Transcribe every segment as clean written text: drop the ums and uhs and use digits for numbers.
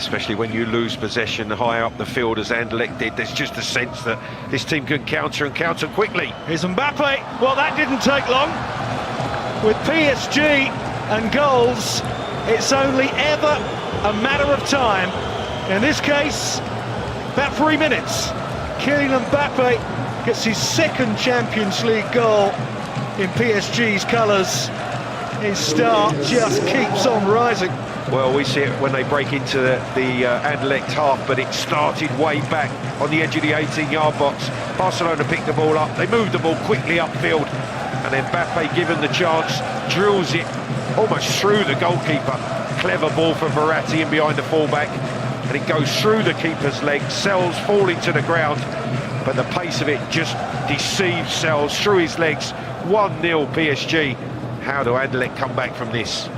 especially when you lose possession high up the field as Anderlecht did. There's just a sense that this team can counter and counter quickly. Here's Mbapp. Well, that didn't take long. With PSG and goals, it's only ever a matter of time. In this case, about 3 minutes. Kylian Mbapp gets his second Champions League goal in PSG's colours. His star just keeps on rising. Well, we see it when they break into the Anderlecht half, but it started way back on the edge of the 18-yard box. Barcelona picked the ball up, they moved the ball quickly upfield, and then Mbapp, given the chance, drills it almost through the goalkeeper. Clever ball for Verratti in behind the fullback, and it goes through the keeper's legs. Sells falling to the ground, but the pace of it just deceives Sells through his legs. 1-0 PSG. How do Anderlecht come back from this?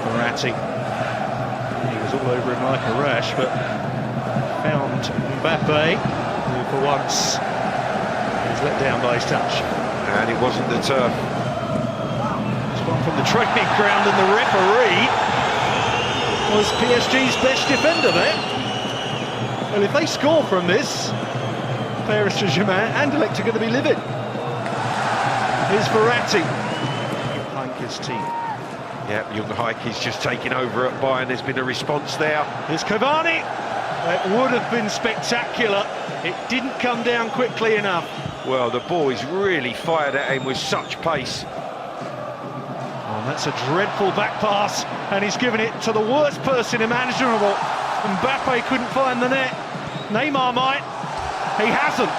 Verratti, he was all over him like a rash, but found Mbapp, who for once is let down by his touch. And it wasn't the turf. It's one from the training ground, and the referee was PSG's best defender there. Well, if they score from this, Paris Saint-Germain, Anderlecht are going to be livid. Here's Verratti. Heinke's team. Yeah, young Heinke's just taken over at Bayern. There's been a response there. Here's Cavani. It would have been spectacular. It didn't come down quickly enough. Well, the ball is really fired at him with such pace. Oh, that's a dreadful back pass, and he's given it to the worst person imaginable. Mbappe couldn't find the net. Neymar might. He hasn't.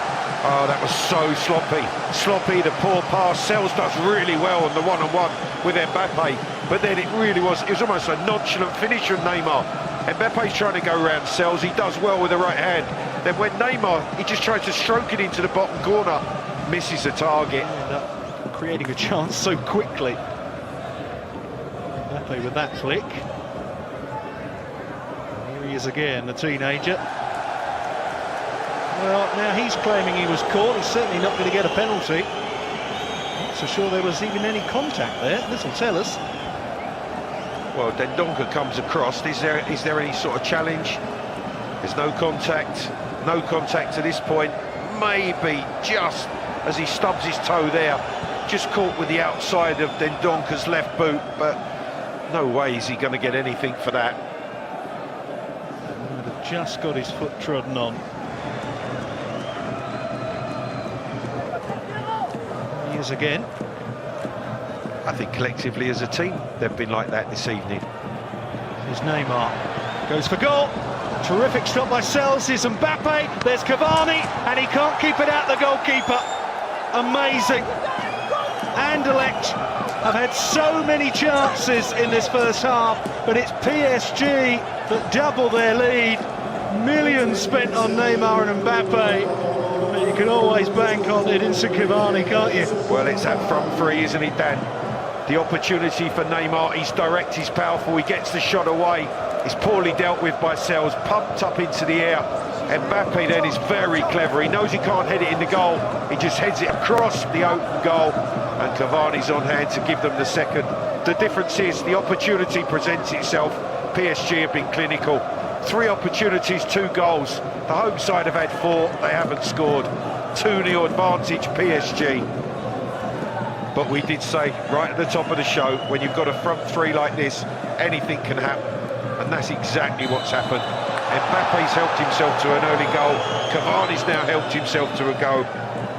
Oh, that was so sloppy. Sloppy, the poor pass. Sells does really well on the one-on-one with Mbappe, but then it was almost a nonchalant finish from Neymar. Mbappe's trying to go around Sells. He does well with the right hand. Then when Neymar, he just tries to stroke it into the bottom corner, misses the target. End up creating a chance so quickly. Mbappe with that flick. Here he is again, the teenager. Well, now he's claiming he was caught. He's certainly not going to get a penalty. Not so sure there was even any contact there. This will tell us. Well, Dendoncker comes across. Is there any sort of challenge? There's no contact. No contact to this point. Maybe just as he stubs his toe there, just caught with the outside of Dendoncker's left boot, but no way is he going to get anything for that. He would have just got his foot trodden on. Again. I think collectively as a team they've been like that this evening. Here's Neymar, goes for goal. Terrific stop by Sells. Here's Mbappe, there's Cavani, and he can't keep it out, the goalkeeper. Amazing. Anderlecht have had so many chances in this first half, but it's PSG that double their lead. Millions spent on Neymar and Mbappe. You can always bank on Edinson Cavani, can't you? Well, it's that front three, isn't it, Dan? The opportunity for Neymar, he's direct, he's powerful, he gets the shot away. It's poorly dealt with by Sells, pumped up into the air. Mbappe then is very clever. He knows he can't head it in the goal. He just heads it across the open goal, and Cavani's on hand to give them the second. The difference is the opportunity presents itself. PSG have been clinical. 3 opportunities, 2 goals. The home side have had 4, they haven't scored. 2-0 advantage PSG. But we did say right at the top of the show, when you've got a front 3 like this, anything can happen. And that's exactly what's happened. Mbappe's helped himself to an early goal. Cavani's now helped himself to a goal.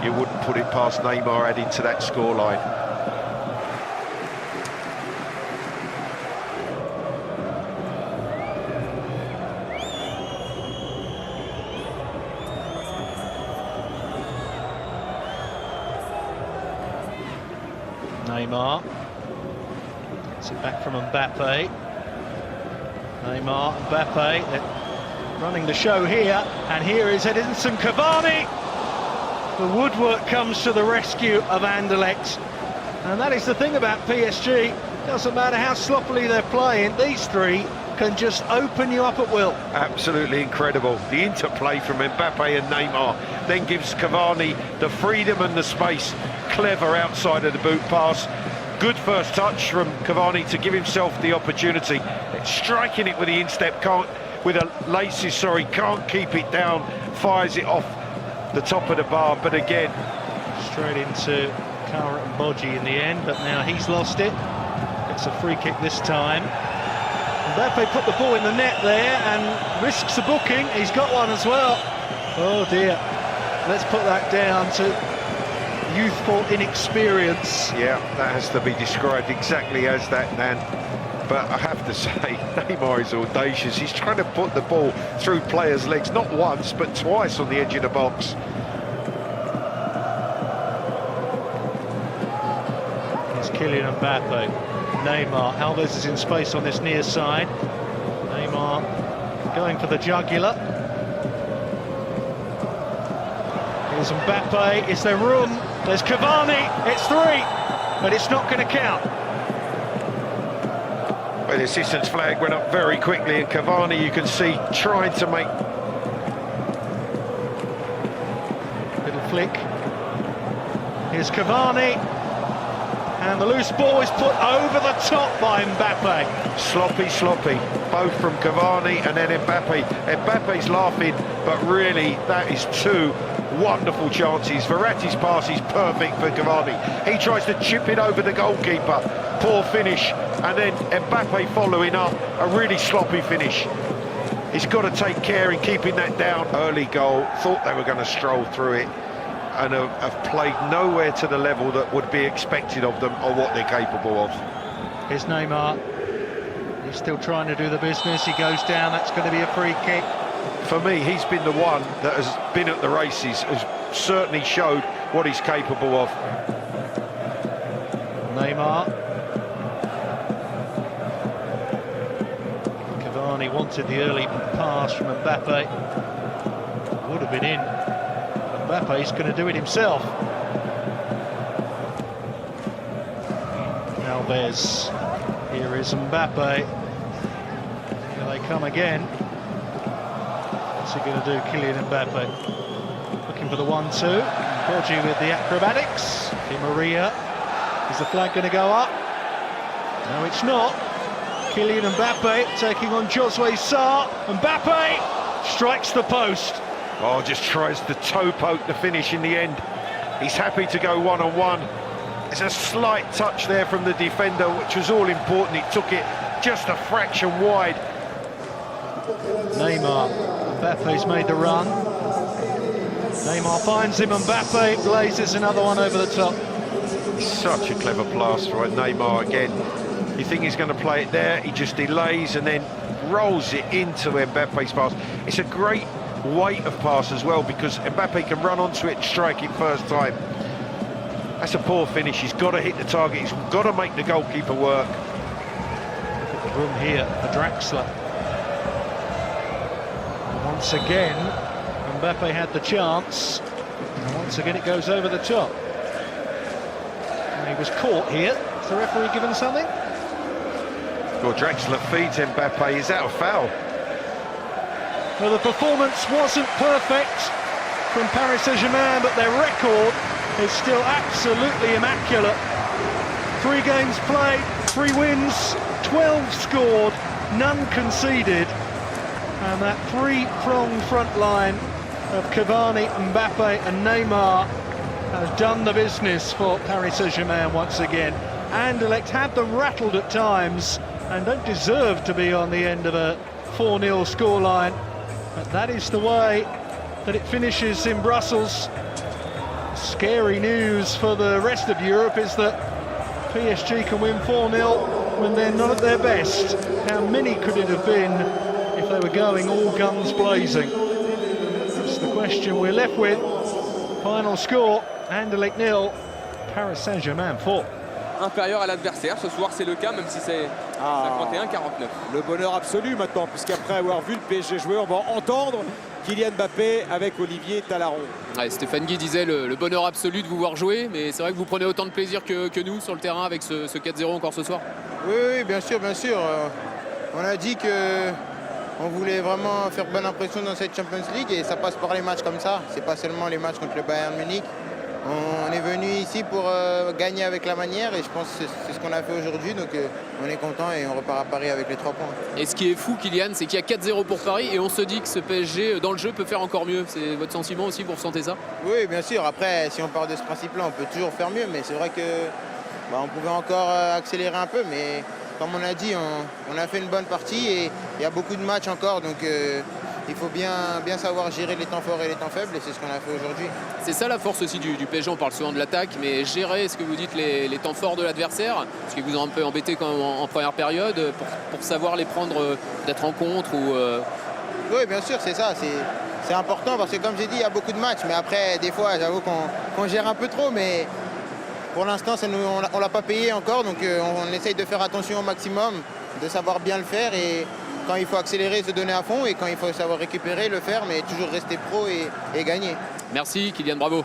You wouldn't put it past Neymar adding to that scoreline. Neymar gets it back from Mbappe. Neymar, Mbappe, they're running the show here, and here is Edinson Cavani. The woodwork comes to the rescue of Anderlecht, and that is the thing about PSG. Doesn't matter how sloppily they're playing, these 3 can just open you up at will. Absolutely incredible. The interplay from Mbappe and Neymar then gives Cavani the freedom and the space. Clever outside of the boot pass. Good first touch from Cavani to give himself the opportunity. Striking it with the instep, laces, can't keep it down, fires it off the top of the bar, but again... Straight into Kara and Bodji in the end, but now he's lost it. It's a free kick this time. Mbappe put the ball in the net there and risks a booking. He's got one as well. Oh dear. Let's put that down to youthful inexperience. Yeah, that has to be described exactly as that, Nan. But I have to say, Neymar is audacious. He's trying to put the ball through players' legs, not once, but twice on the edge of the box. It's Kylian Mbappe. Neymar, Alves is in space on this near side. Neymar going for the jugular. Here's Mbappe, is there room? There's Cavani, it's 3, but it's not going to count. Well, the assistant's flag went up very quickly, and Cavani, you can see, trying to make... Little flick. Here's Cavani. And the loose ball is put over the top by Mbappe. Sloppy, both from Cavani and then Mbappe. Mbappe's laughing, but really, that is 2 wonderful chances. Verratti's pass is perfect for Cavani. He tries to chip it over the goalkeeper. Poor finish. And then Mbappe following up, a really sloppy finish. He's got to take care in keeping that down. Early goal, thought they were going to stroll through it, and have played nowhere to the level that would be expected of them or what they're capable of. Here's Neymar. He's still trying to do the business. He goes down. That's going to be a free kick. For me, he's been the one that has been at the races, has certainly showed what he's capable of. Neymar. Cavani wanted the early pass from Mbappe. Would have been in. Mbappe's going to do it himself. Alves. Here is Mbappe. Here they come again. What's he going to do, Kylian Mbappe? Looking for the 1-2. Bodji with the acrobatics. Di Maria. Is the flag going to go up? No, it's not. Kylian Mbappe taking on Josue Sarr. Mbappe strikes the post. Oh, just tries to toe poke the finish in the end. He's happy to go one-on-one. There's a slight touch there from the defender, which was all important. He took it just a fraction wide. Neymar. Mbappe's made the run. Neymar finds him. Mbappe blazes another one over the top. Such a clever pass by Neymar again. You think he's going to play it there, he just delays and then rolls it into Mbappe's pass. It's a great weight of pass as well, because Mbappe can run onto it and strike it first time. That's a poor finish. He's got to hit the target. He's got to make the goalkeeper work. Room here for Draxler. Once again, Mbappe had the chance, and once again it goes over the top. And he was caught here. Has the referee given something? Well, Draxler feeds Mbappe. Is that a foul? Well, the performance wasn't perfect from Paris Saint-Germain, but their record is still absolutely immaculate. 3 games played, 3 wins, 12 scored, none conceded. And that 3-pronged front line of Cavani, Mbappe and Neymar has done the business for Paris Saint-Germain once again. Anderlecht had them rattled at times and don't deserve to be on the end of a 4-0 scoreline. But that is the way that it finishes in Brussels. Scary news for the rest of Europe is that PSG can win 4-0 when they're not at their best. How many could it have been if they were going all guns blazing? That's the question we're left with. Final score, Anderlecht 0, Paris Saint-Germain 4. Inférieur à l'adversaire, ce soir c'est le cas, même si c'est 51-49. Le bonheur absolu maintenant, puisqu'après avoir vu le PSG jouer, on va entendre Kylian Mbappé avec Olivier Talaron. Ouais, Stéphane Guy disait le bonheur absolu de vous voir jouer, mais c'est vrai que vous prenez autant de plaisir que nous sur le terrain avec ce 4-0 encore ce soir. Oui, bien sûr, bien sûr. On a dit qu'on voulait vraiment faire bonne impression dans cette Champions League et ça passe par les matchs comme ça. C'est pas seulement les matchs contre le Bayern Munich. On est venu ici pour gagner avec la manière et je pense que c'est ce qu'on a fait aujourd'hui. Donc on est content et on repart à Paris avec les 3 points. Et ce qui est fou, Kylian, c'est qu'il y a 4-0 pour Paris et on se dit que ce PSG dans le jeu peut faire encore mieux. C'est votre sentiment aussi, vous ressentez ça? Oui, bien sûr. Après, si on part de ce principe-là, on peut toujours faire mieux. Mais c'est vrai que on pouvait encore accélérer un peu. Mais comme on a dit, on a fait une bonne partie et il y a beaucoup de matchs encore. Donc il faut bien savoir gérer les temps forts et les temps faibles et c'est ce qu'on a fait aujourd'hui. C'est ça la force aussi du PSG, on parle souvent de l'attaque, mais gérer, ce que vous dites, les temps forts de l'adversaire, ce qui vous a un peu embêté quand même en première période, pour savoir les prendre peut-être en contre ou... Oui, bien sûr, c'est ça. C'est important parce que comme j'ai dit, il y a beaucoup de matchs. Mais après, des fois, j'avoue qu'on gère un peu trop. Mais pour l'instant, on ne l'a pas payé encore. Donc on essaye de faire attention au maximum, de savoir bien le faire. Et quand il faut accélérer, se donner à fond. Et quand il faut savoir récupérer, le faire. Mais toujours rester pro et gagner. Merci Kylian, bravo.